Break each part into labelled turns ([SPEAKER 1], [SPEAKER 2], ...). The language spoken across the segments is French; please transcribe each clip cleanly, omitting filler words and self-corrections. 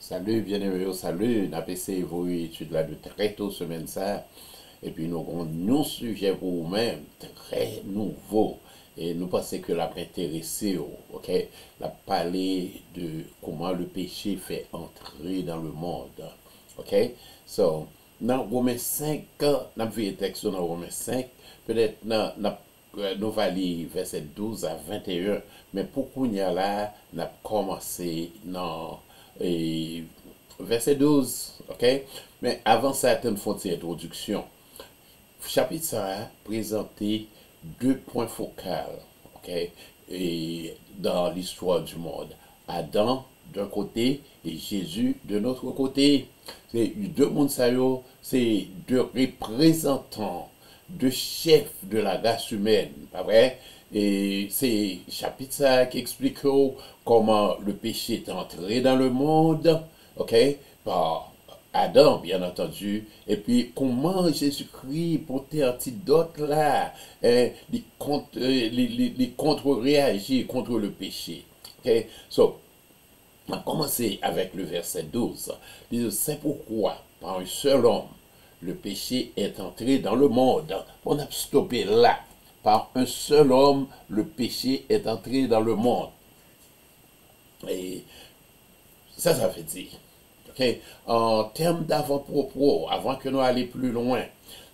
[SPEAKER 1] Salut, bienvenue au salut. N'a passé vos études là de très tôt semaine ça. Et puis nous avons un sujet pour vous-même très nouveau. Et nous pensons que la intéressé, ok? La parler de comment le péché fait entrer dans le monde. Ok? So, dans Romains 5, nous avons vu le texte dans Romains 5, peut-être nous allons lire verset 12 à 21, mais pour qu'on y a là, nous avons commencé dans et verset 12, ok? Mais avant ça, une une introduction. Chapitre ça a présenté deux points focaux, ok? Et dans l'histoire du monde. Adam d'un côté et Jésus de l'autre côté. C'est deux mondes, c'est deux représentants, deux chefs de la race humaine, pas vrai? Et c'est chapitre ça qui explique comment le péché est entré dans le monde, ok, par Adam, bien entendu, et puis comment Jésus-Christ portait antidote là, les contre-réagir contre le péché. Ok, so, on va commencer avec le verset 12. Il dit, c'est pourquoi, par un seul homme, le péché est entré dans le monde. On a stoppé là. Par un seul homme, le péché est entré dans le monde. Et ça veut dire, ok, en termes d'avant-propos, avant que nous allions plus loin,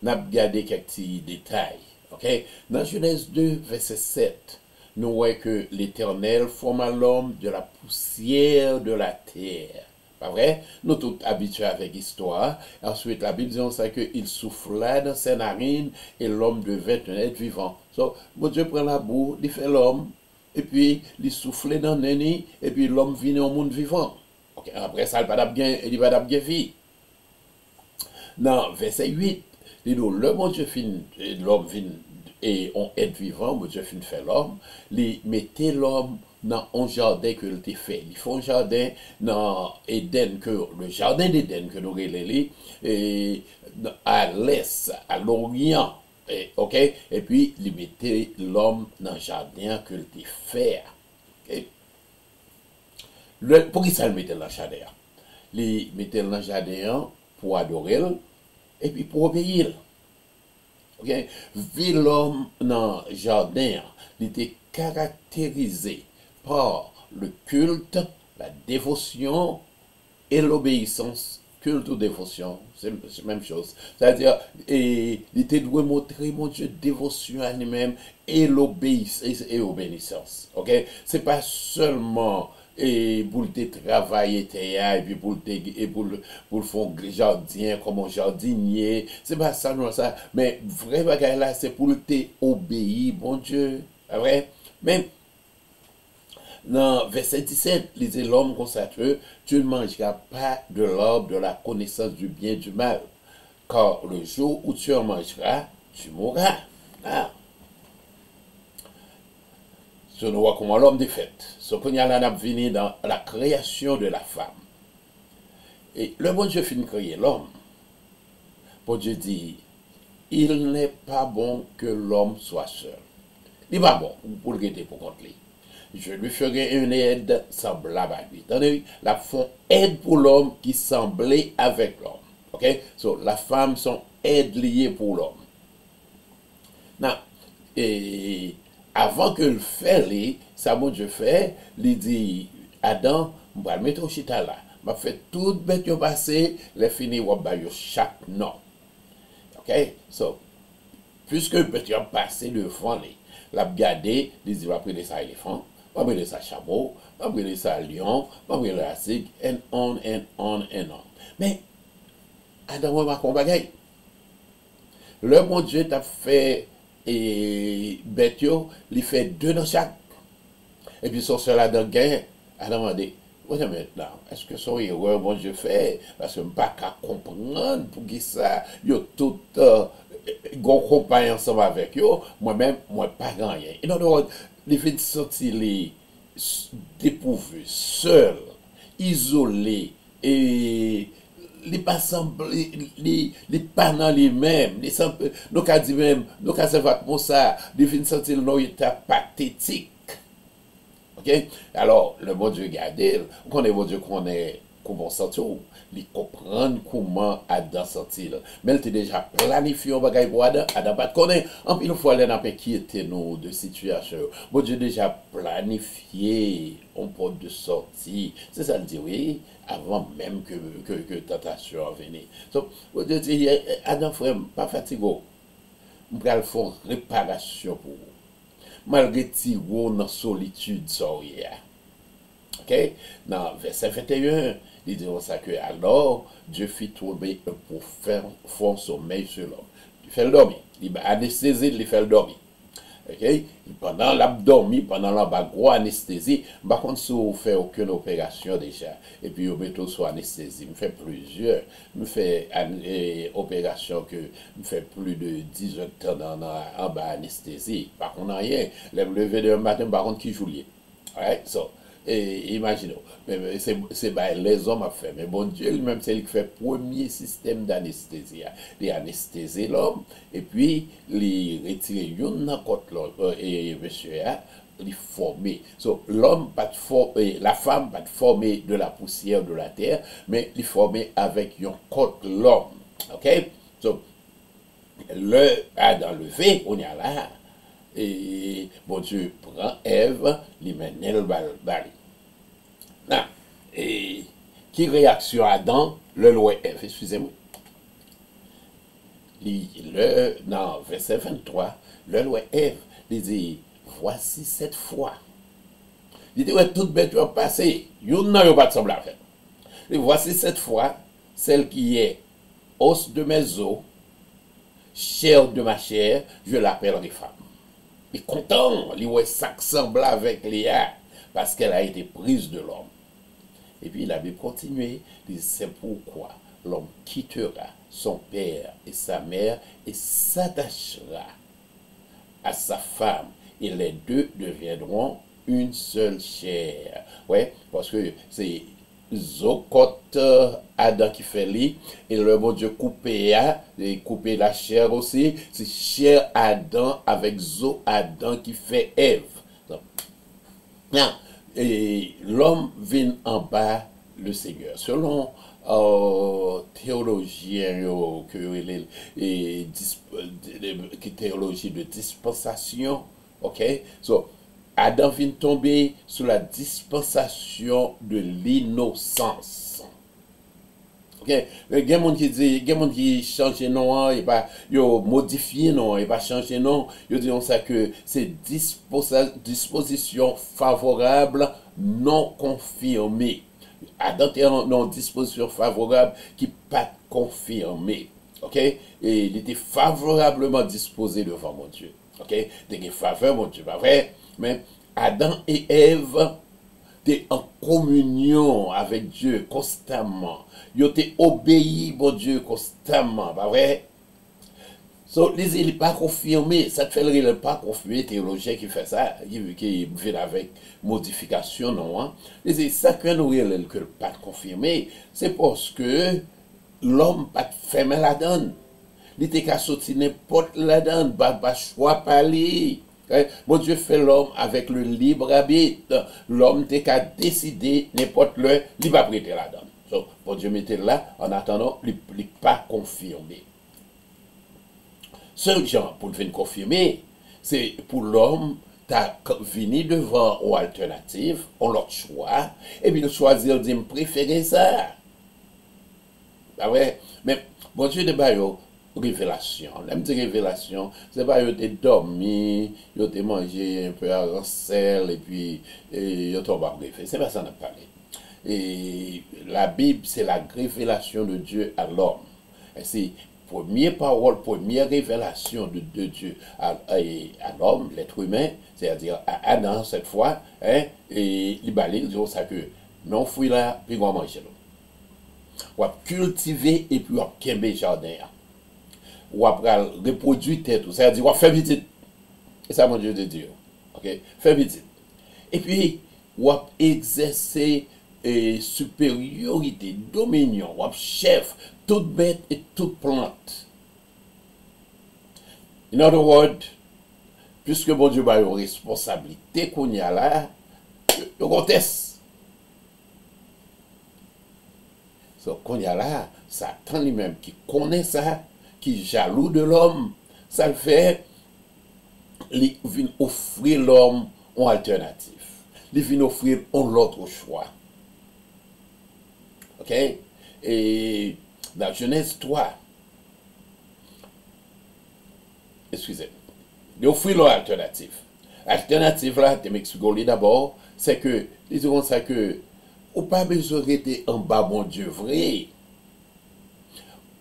[SPEAKER 1] nous avons regardé quelques petits détails. Ok, dans Genèse 2, verset 7, nous voyons que l'Éternel forma l'homme de la poussière de la terre. Pas vrai? Nous tous habitués avec l'histoire. Ensuite, la Bible dit ça qu'il souffla dans ses narines et l'homme devait un être vivant. So, mon Dieu prend la boue, il fait l'homme, et puis il souffle dans le nez, et puis l'homme vient au monde vivant. Okay, après ça, il va pas bien vie. Dans verset 8, il dit, le bon Dieu fin, l'homme vient et on est vivant, bon Dieu fin fait l'homme, il mettait l'homme dans un jardin que il fait. Il faut un jardin dans Éden, le jardin d'Éden que nous relèvons, et à l'est, à l'orient. Ok? Et puis, il mettait l'homme dans le jardin que il fait. Okay? Pour qui ça le mettait dans le jardin? Il mettait dans le jardin pour adorer et puis pour obéir. Okay? Vu l'homme dans le jardin, il était caractérisé par le culte, la dévotion et l'obéissance. Culte ou dévotion, c'est la même chose. C'est-à-dire, il était doit montrer, mon Dieu, dévotion à lui-même et l'obéissance et obéissance. Ok? C'est pas seulement pour le travailler et puis pour faire jardin comme un jardinier. C'est pas ça, non, ça. Mais vrai bagage là, c'est pour le obéir, mon Dieu. Vrai? Mais dans verset 17, il dit l'homme consacré, tu ne mangeras pas de l'arbre de la connaissance du bien et du mal, car le jour où tu en mangeras, tu mourras. Ah. Ce nous voit comment l'homme défait. Ce qu'on y a là, venu dans la création de la femme. Et le bon Dieu finit de créer l'homme. Bon Dieu dit, il n'est pas bon que l'homme soit seul. Il n'est pas bon pour le guetter pour contre lui. Je lui ferai une aide semblable à lui. Attendez, la font aide pour l'homme qui semblait avec l'homme. Ok? So, la femme sont aide liées pour l'homme. Non. Et avant que le fait, ça mon Dieu fait, il dit, Adam, je vais mettre au chita là. Je vais faire tout bête qui passé, les fini, je vais chaque nom. Ok? So, puisque bête qui passé devant lui, la garder, il dit, je vais prendre ça éléphant. On va ça chameau, on va ça lion, on va ça sig, and on, and on, and on. Mais, Adam va qu'on bagaille. Le bon Dieu t'a fait et bête, il fait deux dans chaque. Et puis, son seul Adam gagne, Adam a dit, oui, maintenant, est-ce que son erreur, bon Dieu fait, parce que je ne peux pas comprendre pour qui ça, yo tout, gon compagnie ensemble avec yo, moi-même, moi pas gagné. Et donc, les fait sortir les dépourvus, seuls, isolés, et les pas les pas dans les mêmes, nous qu'a dit même, nous qu'a fait pour ça, les fait sortir le état pathétique. Ok? Alors, le bon Dieu garde, on connaît bon Dieu comment sentir, il comprend comment Adam sentir. Mais il était déjà planifié un bagage pour Adam. Adam pas connaît. En plus, une fois, il n'a pas inquiété nous de situation. Bon Dieu déjà planifié un porte de sortie. C'est ça le dit, oui, avant même que tentation vienne. Donc, bon Dieu dit, Adam frère, pas fatigué. On va faire réparation pour vous. Malgré Tigo dans la solitude, ça, ok? Dans verset 21, il dit ça que alors Dieu fit tomber un profond sommeil sur l'homme. Il fait le dormir. Il va anesthésier, il fait le dormir. Ok? Pendant l'abdomen, pendant la gros anesthésie, par contre, si vous ne faites aucune opération déjà, et puis vous mettez sous anesthésie, je fais plusieurs, je fais opération que je fais plus de 10 heures en bas anesthésie. Par contre, rien, le lever de matin, par contre, qui joue lié. Right? So, et imaginez, c'est les hommes à faire. Mais bon Dieu lui-même, c'est lui qui fait le premier système d'anesthésie. Il anesthésie l'homme, et puis il retire une côte et monsieur, il formé. So, l'homme, la femme, pas formée de la poussière de la terre, mais il formé avec une côte l'homme. Ok? So, le Adam levé, on y a là. Et bon Dieu prend Ève, lui mène le bal. Et qui réaction Adam, le loi Ève, excusez-moi. Dans verset 23, le loi Ève, il dit, voici cette fois. Il dit, ouais, toute bête va passer. Vous n'avez pas de semblable. Voici cette fois, celle qui est os de mes os, chair de ma chair, je l'appellerai femme. Il est content, il s'assemble avec Léa parce qu'elle a été prise de l'homme. Et puis la Bible continue, il dit c'est pourquoi l'homme quittera son père et sa mère et s'attachera à sa femme et les deux deviendront une seule chair. Ouais, parce que c'est Zokot Adam qui fait lui et le bon Dieu coupé la chair aussi, c'est chair Adam avec Zo Adam qui fait Ève. Et l'homme vient en bas le Seigneur. Selon théologien théologie de dispensation, ok, so Adam vient tomber sous la dispensation de l'innocence. Ok, il y a des gens qui changent non, et pas modifié non, et pas changer non, ils disent ça que c'est disposition favorable non confirmée. Adam était en disposition favorable qui pas confirmée. Ok, et il était favorablement disposé devant mon Dieu. Ok, il était faveur mon Dieu, pas vrai? Mais Adam et Ève étaient en communion avec Dieu constamment. Ils étaient obéis bon Dieu constamment, pas vrai? So, il n'est pas confirmé, ça te fait le pas confirmé, théologien qui fait ça, qui vient avec modification, non? Hein? Ça que nous que pas confirmé, c'est parce que l'homme pas fermé la donne. Il était qu'à sortir n'importe la donne, pas choix pas lui. Bon Dieu fait l'homme avec le libre arbitre. L'homme n'était qu'à décider n'importe le, il va prêter la donne. So, bon Dieu mettait là, en attendant, il n'est pas confirmé. Ce genre, pour venir confirmer, c'est pour l'homme, tu as venu devant une alternative, on l'autre choix, et puis le choisir, dit, me préférer ça. Ah ouais, mais bon Dieu de bayo révélation. L'aime dire révélation, c'est pas yo te dormi, yo te mangé un peu à sel et puis yo t'en va bref. C'est pas ça qu'on a parlé. Et la Bible, c'est la révélation de Dieu à l'homme. Et c'est première parole, première révélation de Dieu à l'homme, l'être humain, c'est-à-dire à Adam cette fois, hein, et il balise, il dit ça que non fouille là, puis on va manger l'eau. On va cultiver et puis on va kembe jardin. On va reproduire tête, c'est-à-dire on va faire vite. Et ça, mon Dieu de Dieu. Ok? Faire vite. Et puis, on va exercer supériorité, dominion, on va chef, toute bête et toute plante. In other words, puisque mon Dieu a une responsabilité qu'on y a là, je conteste. So, quand il y a là, Satan lui-même qui connaît ça, qui est jaloux de l'homme, ça le fait, il vient offrir l'homme une alternative. Il vient offrir un autre choix. OK? Et dans Genèse 3, excusez, il offre leur alternative. Alternative là, je m'explique d'abord, c'est que, ils diront ça que, ou pas besoin d'être en bas, mon Dieu, vrai,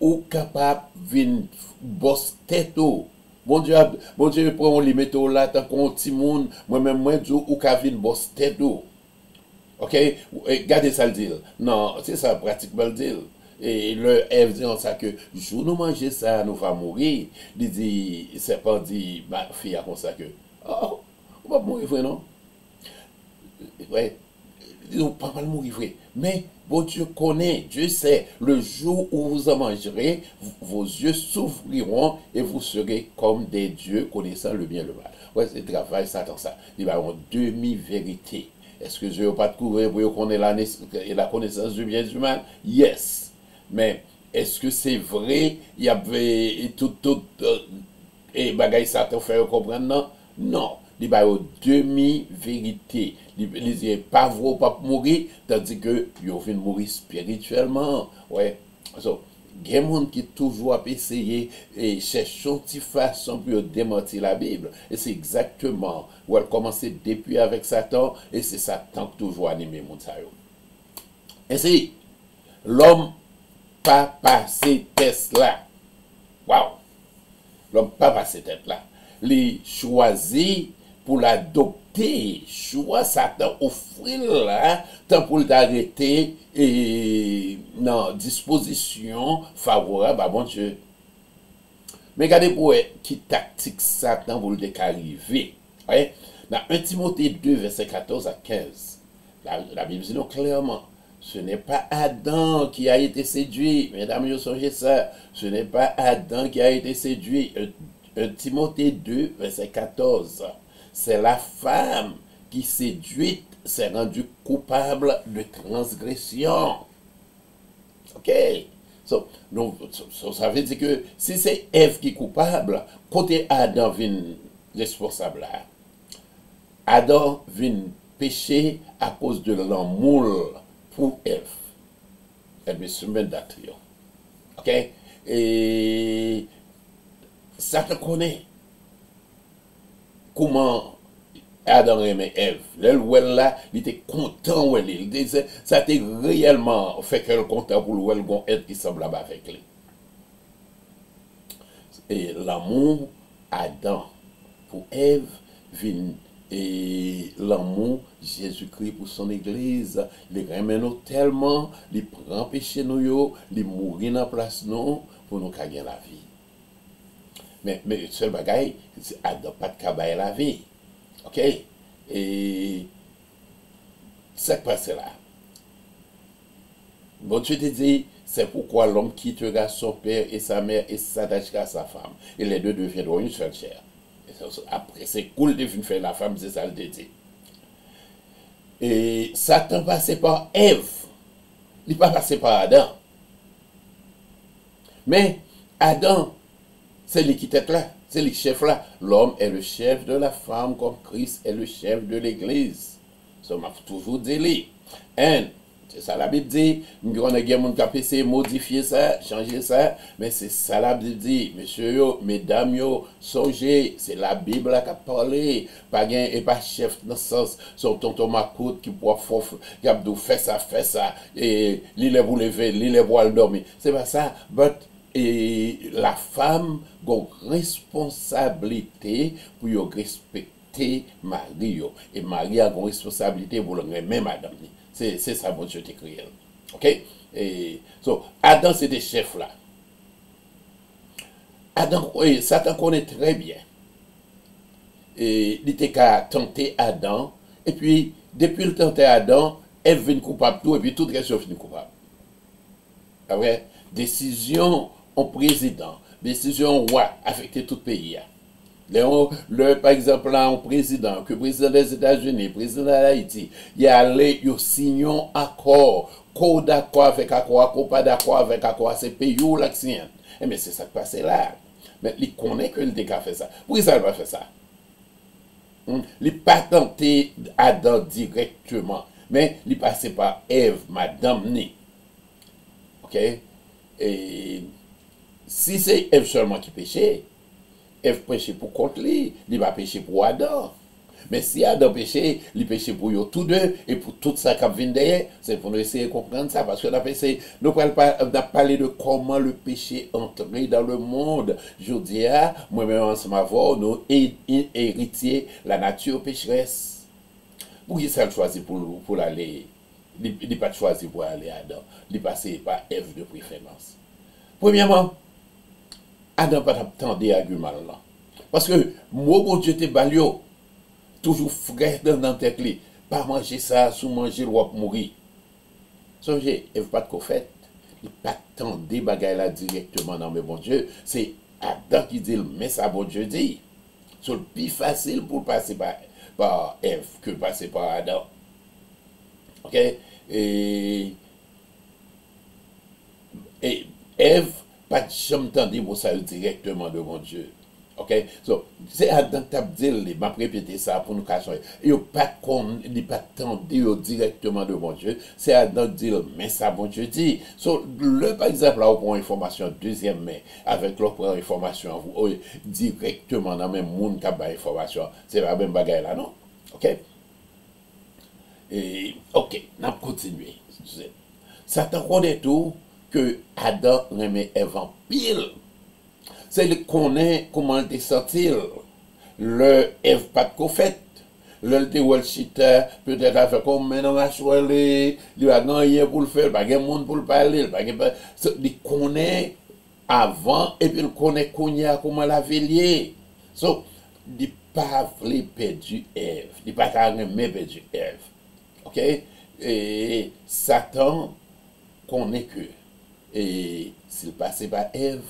[SPEAKER 1] ou capable de venir boss tête ou, mon Dieu, prend un limite là, tant qu'on petit monde, moi-même, moi, ou capable venir boss tête ou. OK? Gardez ça le dire. Non, c'est ça pratiquement le dire. Et le Ève dit ça que, jour nous manger ça, nous va mourir. Il dit, c'est pas dit, ma fille a comme ça que, oh, on va mourir, vrai, non? Ouais, ils n'ont pas mal mourir, vrai. Mais, bon Dieu connaît, Dieu sait, le jour où vous en mangerez, vos yeux s'ouvriront et vous serez comme des dieux connaissant le bien et le mal. Ouais, c'est le travail, ça attend ça. Il va avoir demi-vérité. Est-ce que Dieu n'a pas de couvrir pour connaître la connaissance du bien et du mal? Yes. Mais est-ce que c'est vrai? Il y avait tout et bagaille ça te fait comprendre non? Non. Il y a une demi-vérité. Il n'est pas vrai pas mourir, tandis que il vient mourir spirituellement. Ouais. So, il y a des gens qui toujours essayé et cherchent une petite façon pour démentir la Bible. Et c'est exactement où elle commençait depuis avec Satan, et c'est Satan qui toujours animé les gens. Et c'est l'homme pas passé test là. Waouh! L'homme pas passé test là. Il choisi pour l'adopter, choix Satan offrir là, tant pour l'arrêter et non, disposition favorable à bon Dieu. Mais regardez pour qui tactique Satan pour le arriver. Ouais? Dans 1 Timothée 2, verset 14 à 15, la Bible dit non clairement, ce n'est pas Adam qui a été séduit. Mesdames, vous songez ça. Ce n'est pas Adam qui a été séduit. 1 Timothée 2, verset 14. C'est la femme qui séduite s'est rendue coupable de transgression. OK? Donc, ça veut dire que si c'est Ève qui est coupable, côté Adam vient responsable là. Adam vient pécher à cause de l'amour pour Ève. Elle me soumet d'atrio. OK? Et ça te connaît. Comment Adam aimait Ève. L'elle là, il était content. Ça t'a réellement fait qu'elle content pour le être qui semble là-bas avec lui. Et l'amour Adam pour Ève vient et l'amour Jésus-Christ pour son église, il remet nous tellement, il prend péché nous, il mourit dans la place nous pour nous gagner la vie. Mais le seul bagaille, c'est Adam pas de cabaye la vie. OK? Et ça qui passe là. Bon Dieu te dit, c'est pourquoi l'homme quittera son père et sa mère et s'attachera à sa femme. Et les deux deviendront une seule chair. Après, c'est cool de venir faire la femme, c'est ça le dit. Et Satan passait par Ève. Il n'est pas passé par Adam. Mais Adam, c'est lui qui est là. C'est le chef là. L'homme est le chef de la femme comme Christ est le chef de l'église. Ça m'a toujours dit. C'est ça la Bible dit. Nous avons des gens qui ont essayé de modifier ça, changer ça. Mais c'est ça la Bible dit. Messieurs, mesdames, songez. C'est la Bible qui a parlé. Pas gain et pas chef dans ce sens. Son tonton Macoute qui pourra faire ça. Et l'île vous lever, l'île vous le dormir. C'est pas ça. Et la femme a une responsabilité pour respecter Marie. Et Marie a une responsabilité pour le même madame. C'est ça, mon Dieu, t'écrit. OK? Et, Adam, c'est des chefs là. Adam, Satan connaît très bien. Et il était qu'à tenter Adam. Et puis, depuis le tenter Adam, elle vient coupable tout, et puis tout le reste vient coupable. Après, décision en président, décision roi, affecter tout le pays. Par exemple, là, un président, que le président des États-Unis, le président d'Haïti, il y a allé, il signe un accord ko d'accord avec quoi, ko pas d'accord avec quoi, c'est pays ou l'action. Et mais c'est ça qui passe là. Mais il connaît que il a fait ça. Pourquoi ça va faire ça? Il n'a pas tenté Adam directement, mais il passé par Ève, madame ni. OK? Et si c'est Ève seulement qui péchait, Ève péchait pour contre lui, il va pécher pour Adam. Mais si Adam péché, il péché pour eux tous deux et pour tout ça qui vient derrière, c'est pour nous essayer de comprendre ça. Parce que nous avons parlé de comment le péché entrait dans le monde. Je dis, moi-même ensemble avec nous héritiers la nature pécheresse. Pour qui ça choisi pour aller? Il n'a pas choisi pour aller à Adam. Il passé par Ève de préférence. Premièrement, Adam n'a pas attendu argument là. Parce que moi, bon Dieu, t'es balio. Toujours frère dans la tête, pas manger ça, sous manger, le roi mourir. Songez, il n'y a pas de fait. Il n'y a pas tant de bagailles là directement dans mes bon Dieu. C'est Adam qui dit, mais ça, bon Dieu dit. C'est le plus facile pour passer par Ève que passer par Adam. OK? Et Ève, pas de chambre tendue pour ça directement de mon Dieu. OK? So, c'est Adam qui a dit, m'a répété ça pour nous cacher. Il n'y a pas tendu directement de mon Dieu. C'est Adam qui dit, mais ça, bon Dieu dit. So, par exemple, là, on prend information deuxième mai, avec l'autre information, directement dans le même monde qui a information. C'est la même bagaille là, non? OK? Et, OK, on va continuer. Satan connaît tout que Adam remet Ève en pile. C'est le connaît comment il est sorti. Le Ève pas de fait. Le te chita peut-être avec comme maintenant à choisir, il a rien pour le faire, pas de monde pour le parler, il connaît avant et puis il connaît comment la veiller. So, il pas voulu perdre Ève, il pas carrément perdu Ève. OK? Et Satan connaît que et s'il passait par Ève,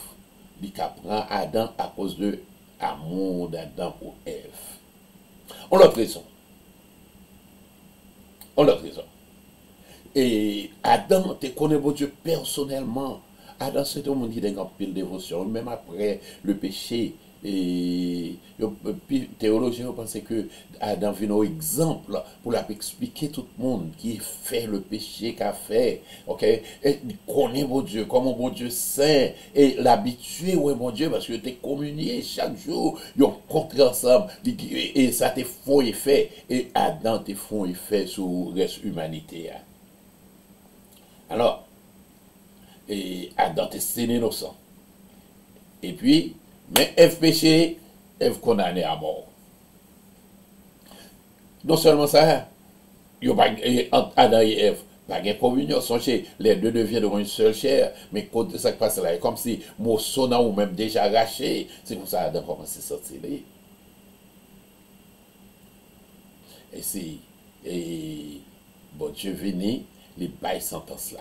[SPEAKER 1] il prend Adam à cause de l'amour d'Adam pour Ève. On l'a raison. On l'a raison. Et Adam te connaît bon Dieu personnellement. Adam c'est un monde qui a une pile dévotion, même après le péché. Et les théologiens pensent que Adam vient un exemple pour expliquer tout le monde qui fait le péché qu'a fait. OK? Et il connaît mon Dieu, comment mon Dieu saint, et l'habitué, ouais, mon Dieu, parce que tu es communié chaque jour, ils ont rencontré ensemble, et ça te font effet, et Adam te font effet sur la reste humanité. Alors, et Adam est innocent. Et puis, mais Ève péché, Ève condamnée à mort. Non seulement ça, entre Adam et Ève, pas de communion, les deux deviennent une seule chair, mais quand ça passe là, comme si mon son ou même déjà arraché, c'est comme ça Adam commence à sortir. Et si, et bon Dieu venu, les bails sentence là.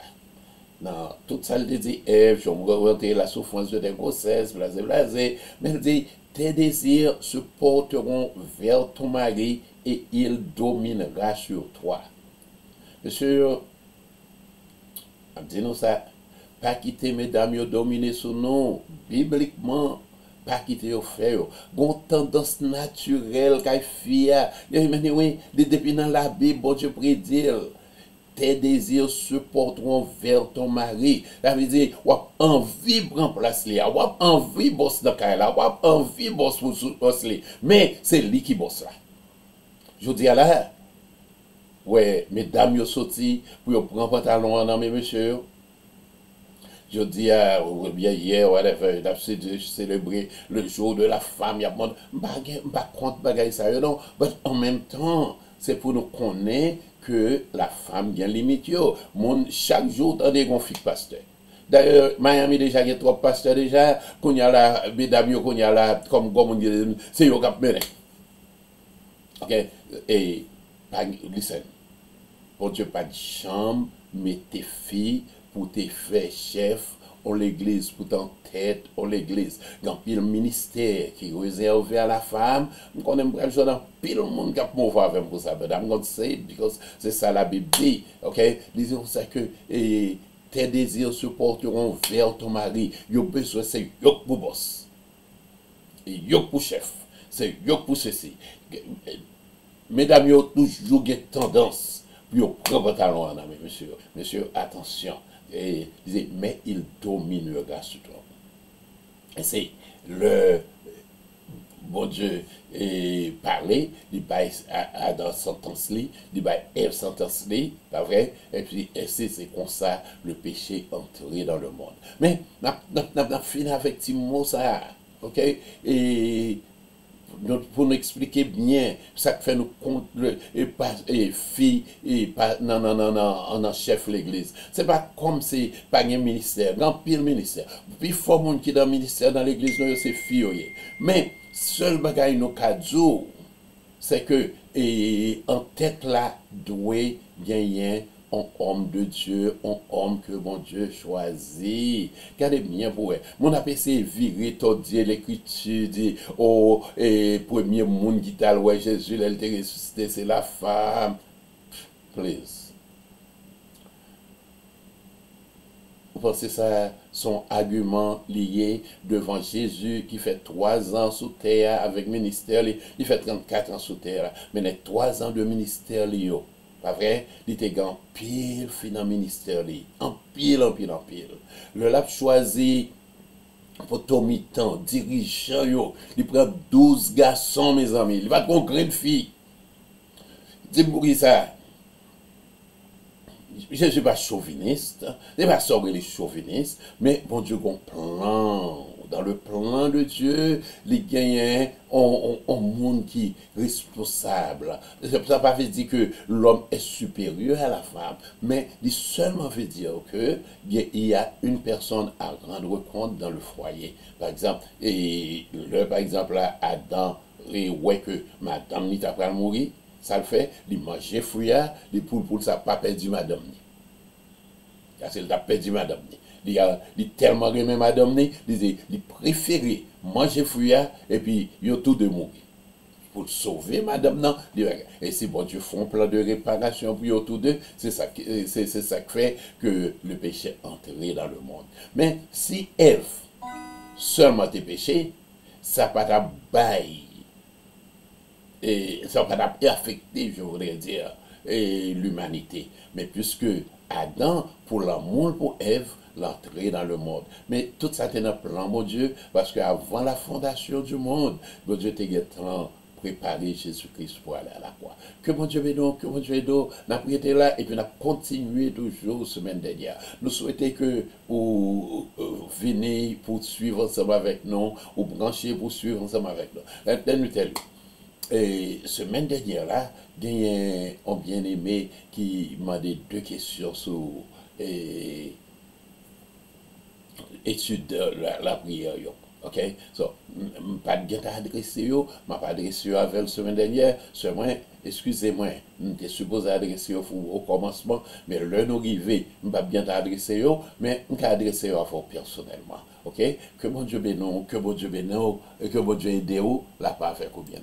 [SPEAKER 1] Non, tout ça, il dit, Ève, je me remonter la souffrance de tes grossesses, blasé, blasé. Mais il dit, tes désirs se porteront vers ton mari et il dominera sur toi. Monsieur, dis-nous ça, pas quitter mesdames, yo dominer sur nous, bibliquement, pas quitter au faire. Une tendance naturelle qu'a fait, oui, depuis dans la Bible, bon Dieu prédit. Tes désirs se porteront vers ton mari. Ça veut dire, ou envie prendre place là, ou envie boss dans la ou envie boss pour boss là. Mais c'est lui qui bosse là. Je dis à la, ouais, mesdames, yo sorti pour prendre pantalon en mes monsieur. Je dis à bien hier, whatever, célébrer le jour de la femme, il y a pas contre bagaille ça, non, mais en même temps, c'est pour nous connaître que la femme vient limite. Chaque jour, dans des conflits pasteurs. D'ailleurs, Miami déjà, il y a trois pasteurs déjà, qu'on y a là, mesdames, qu'on y a là, comme on dit, c'est yo cap mené. OK? Et, listen, pour Dieu, pas de chambre, mais tes filles, pour tes frères chefs, on l'église, pourtant tête, on l'église. Dans pile ministère qui est réservé à la femme, on aime pas le dans pile monde qui a mauvais avec pour ça. But I'm going to say it because c'est ça la Bible dit. OK? Disons ça que tes désirs se porteront vers ton mari. Yo besoin c'est yok pour boss. Et yok pour chef. C'est yok pour ceci. Mesdames, yo toujours une tendance pour prendre pantalon en ami, monsieur. Monsieur, attention. Et disait, mais il dominera sur toi. Et c'est le bon Dieu parler, il bail Adam sentence li, il bail Ève sentence li, pas vrai? Et puis c'est comme ça le péché entré dans le monde. Mais n'a fini avec petit mot ça, OK? Et pour nous expliquer bien ça que fait nous contre et fille et pas non on a chef l'église c'est pas comme c'est pas un ministère grand pile ministère puis faut monde qui dans ministère dans l'église c'est fille mais seul bagage nous cadeau c'est que en tête là doit gagner un homme de Dieu, un homme que bon Dieu choisit. Regardez bien pour eux. Mon appel c'est virer, tordir l'écriture, dit, oh, et premier monde qui t'a loué Jésus, elle était ressuscité, c'est la femme. Please. Vous pensez ça, son argument lié devant Jésus qui fait 3 ans sous terre avec ministère, il fait 34 ans sous terre, mais les 3 ans de ministère, pas vrai? Il était en pile dans le ministère, en pile. Le lab choisi pour ton mi-temps, dirigeant, il prend 12 garçons, mes amis. Il va prendre une grande fille. Dis-moi ça. Je ne suis pas chauviniste, je ne suis pas sorti les chauvinistes, mais bon Dieu, un plan. Dans le plan de Dieu, les gagnants ont un monde qui est responsable. Ça ne veut pas dire que l'homme est supérieur à la femme, mais il seulement veut dire qu'il y a une personne à rendre compte dans le foyer. Par exemple, par exemple, Adam, et ouais que madame n'est pas mourir. Ça le fait, il mange fouillard, il pour ça pas perdu madame. Parce qu'il a perdu madame. Il a tellement aimé madame, il préférait manger fouillard et puis il a tout de mourir. Pour sauver madame, non. Et si bon Dieu font un plan de réparation pour eux tous deux, c'est ça qui fait que le péché est entré dans le monde. Mais si Ève seulement tes péchés, ça ne va pas bailler. Et ça va pas affecter, je voudrais dire, l'humanité. Mais puisque Adam, pour l'amour pour Ève, l'entrée dans le monde. Mais tout ça, c'est un plan, mon Dieu, parce qu'avant la fondation du monde, mon Dieu t'a préparé Jésus-Christ pour aller à la croix. Que mon Dieu bénisse, que mon Dieu aide, nous avons été là et puis nous avons continué toujours semaine dernière. Nous souhaitons que vous venez pour suivre ensemble avec nous, ou brancher pour suivre ensemble avec nous. Et semaine dernière là, il y a un bien-aimé qui m'a dit 2 questions sur étude de la prière. OK? So, pas de bien adressé, je m'a pas adressé avec la semaine dernière, seulement, excusez-moi, je suis supposé adresser au commencement, mais le nous arrivé, je pas bien adressé, mais je adressé à vous personnellement. OK? Que bon Dieu bénisse, que bon Dieu bénisse, et que bon Dieu aide, la pas avec ou bien.